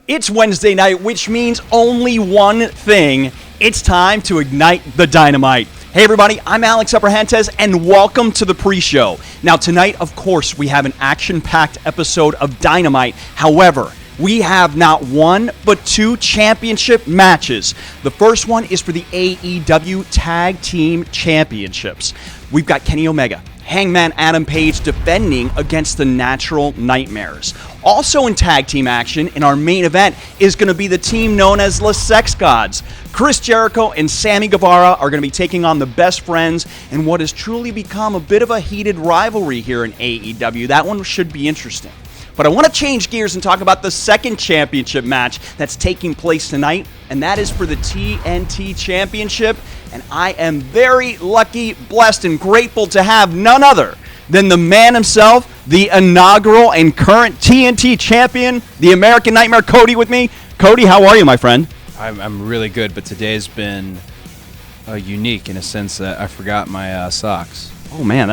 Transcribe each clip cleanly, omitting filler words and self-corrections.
It's Wednesday night, which means only one thing. It's time to ignite the dynamite. Hey everybody, I'm Alex Abrahantes, and welcome to the pre-show. Now tonight, of course, we have an action-packed episode of Dynamite. However, we have not one, but two championship matches. The first one is for the AEW Tag Team Championships. We've got Kenny Omega, Hangman Adam Page defending against the Natural Nightmares. Also in tag team action in our main event is going to be the team known as the Sex Gods. Chris Jericho and Sammy Guevara are going to be taking on the Best Friends in what has truly become a bit of a heated rivalry here in AEW. That one should be interesting. But I want to change gears and talk about the second championship match that's taking place tonight, and that is for the TNT Championship. And I am very lucky, blessed, and grateful to have none other than the man himself, the inaugural and current TNT champion, the American Nightmare, Cody, with me. Cody, how are you, my friend? I'm really good, but today's been unique in a sense that I forgot my socks. Oh, man,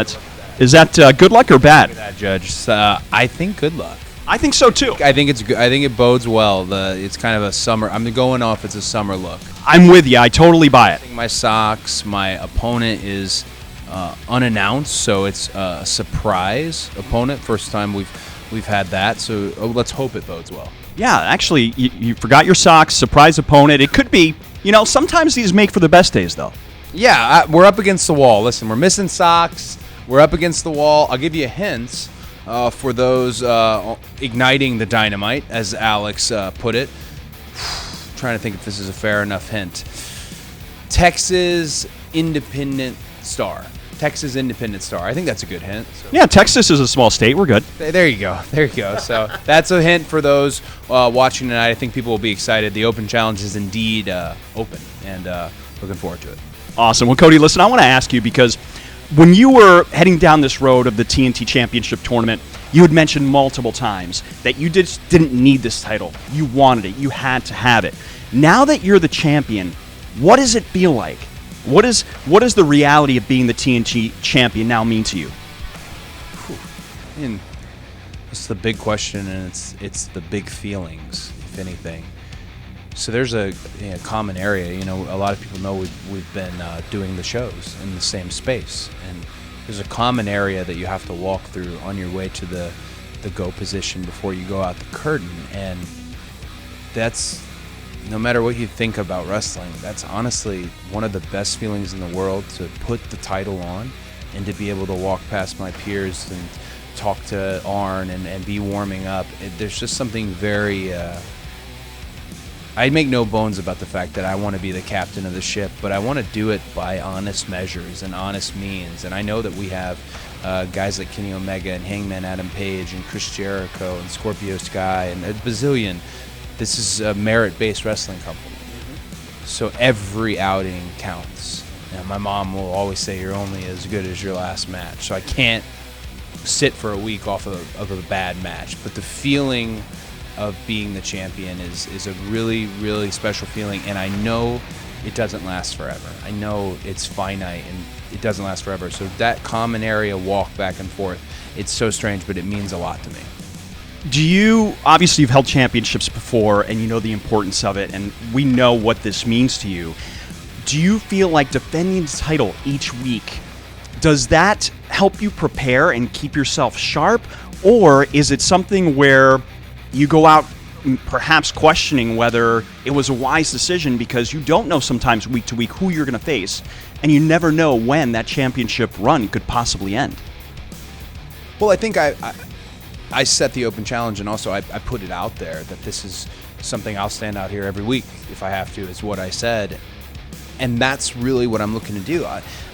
is that good luck or bad? Look at that, Judge. I think good luck. I think so, too. I think it's good. I think it bodes well. It's kind of a summer. I'm going off. It's a summer look. I'm with you. I totally buy it. I think my socks. My opponent is unannounced, so it's a surprise opponent. First time we've had that. So let's hope it bodes well. Yeah, actually, you forgot your socks. Surprise opponent. It could be. Sometimes these make for the best days, though. Yeah, we're up against the wall. Listen, we're missing socks. We're up against the wall. I'll give you hints. For those igniting the dynamite, as Alex put it. Trying to think if this is a fair enough hint. Texas Independent Star. Texas Independent Star. I think that's a good hint. So. Yeah, Texas is a small state. We're good. There you go. There you go. So that's a hint for those watching tonight. I think people will be excited. The Open Challenge is indeed open, and looking forward to it. Awesome. Well, Cody, listen, I want to ask you because when you were heading down this road of the TNT Championship Tournament, you had mentioned multiple times that you just didn't need this title. You wanted it. You had to have it. Now that you're the champion, what does it feel like? What does the reality of being the TNT champion now mean to you? It's the big question, and it's the big feelings, if anything. So there's a common area. A lot of people know we've been doing the shows in the same space, and there's a common area that you have to walk through on your way to the go position before you go out the curtain, and that's, no matter what you think about wrestling, that's honestly one of the best feelings in the world, to put the title on and to be able to walk past my peers and talk to Arn and be warming up. There's just something very... I make no bones about the fact that I want to be the captain of the ship, but I want to do it by honest measures and honest means. And I know that we have guys like Kenny Omega and Hangman Adam Page and Chris Jericho and Scorpio Sky and a bazillion. This is a merit-based wrestling company. So every outing counts. My mom will always say you're only as good as your last match. So I can't sit for a week off of a bad match. But the feeling of being the champion is a really, really special feeling, and I know it doesn't last forever. I know it's finite and it doesn't last forever. So that common area walk back and forth, it's so strange, but it means a lot to me. Obviously you've held championships before and you know the importance of it, and we know what this means to you. Do you feel like defending the title each week, does that help you prepare and keep yourself sharp, or is it something where you go out perhaps questioning whether it was a wise decision, because you don't know sometimes week to week who you're going to face, and you never know when that championship run could possibly end? Well, I think I set the Open Challenge, and also I put it out there that this is something I'll stand out here every week if I have to, is what I said. And that's really what I'm looking to do.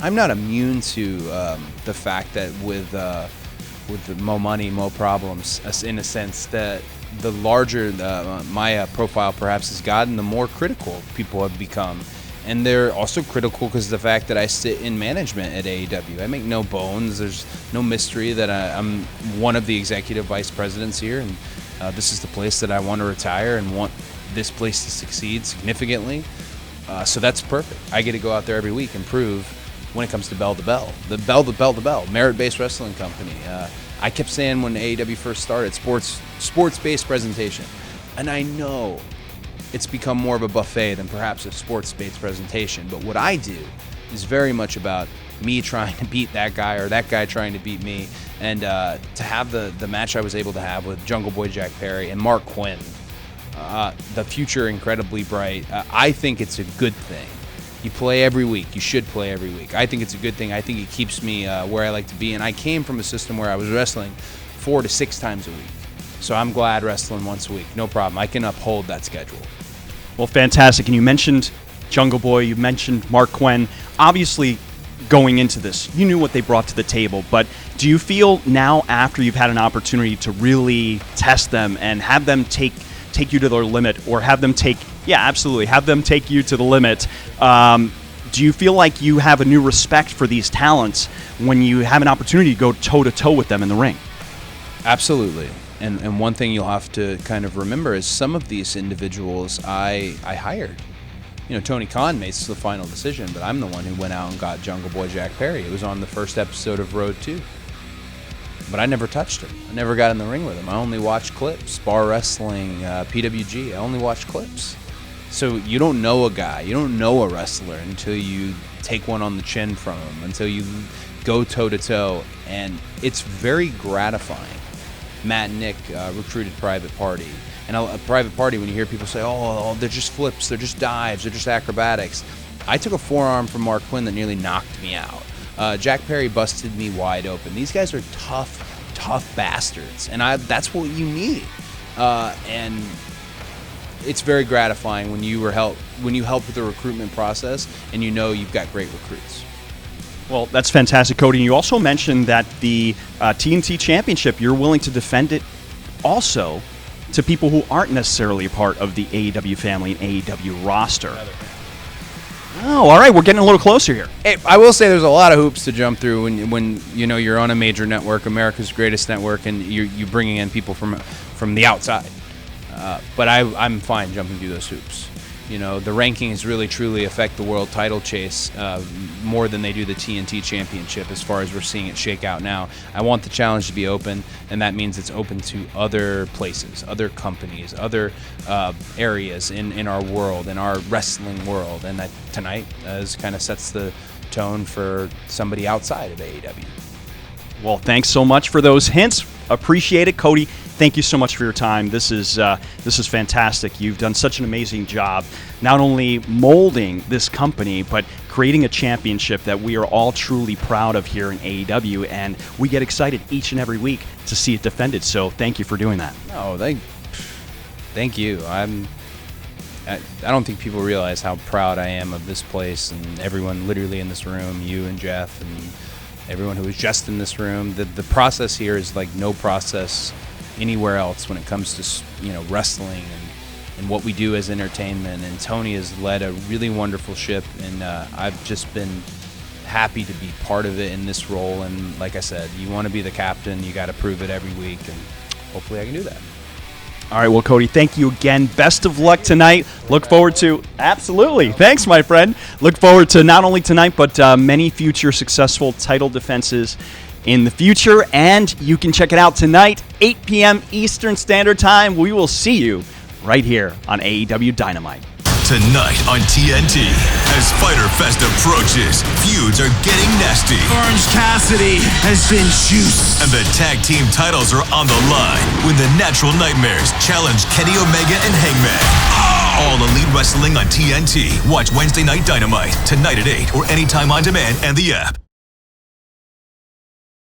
I'm not immune to the fact that with the more money, more problems, in a sense that the larger my profile perhaps has gotten, the more critical people have become. And they're also critical because of the fact that I sit in management at AEW. I make no bones. There's no mystery that I'm one of the executive vice presidents here, and this is the place that I want to retire and want this place to succeed significantly. So that's perfect. I get to go out there every week and prove when it comes to Bell to Bell. The Bell, merit-based wrestling company. I kept saying when AEW first started, sports-based presentation. And I know it's become more of a buffet than perhaps a sports-based presentation, but what I do is very much about me trying to beat that guy or that guy trying to beat me. And to have the match I was able to have with Jungle Boy Jack Perry and Mark Quinn, the future incredibly bright. I think it's a good thing. You play every week. You should play every week. I think it's a good thing. I think it keeps me where I like to be. And I came from a system where I was wrestling 4 to 6 times a week. So I'm glad wrestling once a week. No problem. I can uphold that schedule. Well, fantastic. And you mentioned Jungle Boy. You mentioned Mark Quinn. Obviously, going into this, you knew what they brought to the table. But do you feel now, after you've had an opportunity to really test them and have them take you to their limit, or have them take you to the limit, do you feel like you have a new respect for these talents when you have an opportunity to go toe-to-toe with them in the ring? Absolutely. And one thing you'll have to kind of remember is some of these individuals I hired. You know, Tony Khan makes the final decision, but I'm the one who went out and got Jungle Boy Jack Perry. It was on the first episode of Road 2. But I never touched him. I never got in the ring with him. I only watched clips. Bar wrestling, PWG, I only watched clips. So you don't know a guy, you don't know a wrestler until you take one on the chin from him, until you go toe-to-toe, and it's very gratifying. Matt and Nick recruited Private Party. And a Private Party, when you hear people say, oh, they're just flips, they're just dives, they're just acrobatics. I took a forearm from Mark Quinn that nearly knocked me out. Jack Perry busted me wide open. These guys are tough bastards, and that's what you need. And it's very gratifying when you help with the recruitment process, and you know you've got great recruits. Well, that's fantastic, Cody. And you also mentioned that the TNT Championship, you're willing to defend it also to people who aren't necessarily a part of the AEW family and AEW roster. Oh, all right. We're getting a little closer here. Hey, I will say there's a lot of hoops to jump through when you know you're on a major network, America's greatest network, and you're bringing in people from the outside. But I'm fine jumping through those hoops. You know, the rankings really truly affect the world title chase more than they do the TNT Championship as far as we're seeing it shake out now. I want the challenge to be open, and that means it's open to other places, other companies, other areas in our world, in our wrestling world. And that tonight kind of sets the tone for somebody outside of AEW. Well, thanks so much for those hints. Appreciate it, Cody. Thank you so much for your time. This is fantastic. You've done such an amazing job, not only molding this company, but creating a championship that we are all truly proud of here in AEW, and we get excited each and every week to see it defended. So thank you for doing that. No, thank you. I don't think people realize how proud I am of this place and everyone literally in this room, you and Jeff and everyone who was just in this room. The process here is like no process anywhere else when it comes to, you know, wrestling and what we do as entertainment. And Tony has led a really wonderful ship, and I've just been happy to be part of it in this role. And like I said, you want to be the captain, you got to prove it every week, and hopefully I can do that. All right, well, Cody, thank you again. Best of luck tonight. Look forward to... Absolutely. Thanks, my friend. Look forward to not only tonight, but many future successful title defenses in the future. And you can check it out tonight, 8 p.m. Eastern Standard Time. We will see you right here on AEW Dynamite. Tonight on TNT, as Fyter Fest approaches, feuds are getting nasty. Orange Cassidy has been juiced. And the tag team titles are on the line when the Natural Nightmares challenge Kenny Omega and Hangman. All Elite Wrestling on TNT. Watch Wednesday Night Dynamite, tonight at 8, or anytime on demand and the app.